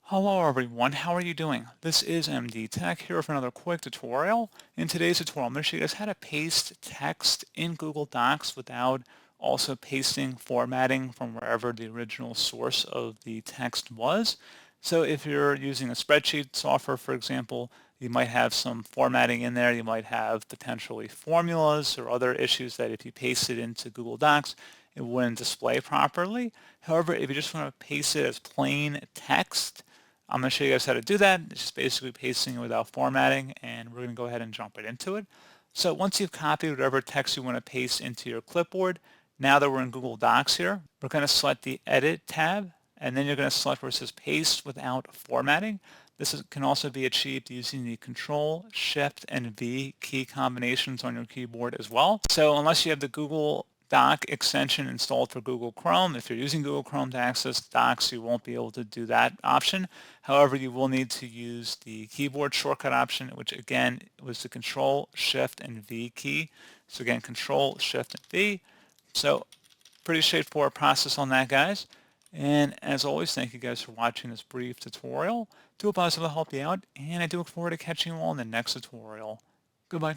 Hello everyone, how are you doing? This is MD Tech here with another quick tutorial. In today's tutorial, I'm going to show you guys how to paste text in Google Docs without also pasting formatting from wherever the original source of the text was. So if you're using a spreadsheet software, for example, you might have some formatting in there. You might have potentially formulas or other issues that if you paste it into Google Docs, it wouldn't display properly. However, if you just want to paste it as plain text, I'm going to show you guys how to do that. It's just basically pasting it without formatting, and we're going to go ahead and jump right into it. So once you've copied whatever text you want to paste into your clipboard, now that we're in Google Docs here, we're going to select the Edit tab, and then you're going to select where it says Paste without formatting. Can also be achieved using the Control, Shift, and V key combinations on your keyboard as well. So unless you have the Google Doc extension installed for Google Chrome. If you're using Google Chrome to access Docs, you won't be able to do that option. However, you will need to use the keyboard shortcut option, which again was the Control, Shift, and V key. So again, Control, Shift, and V. So pretty straightforward process on that, guys. And as always, thank you guys for watching this brief tutorial. Do hope I was able to help you out, and I do look forward to catching you all in the next tutorial. Goodbye.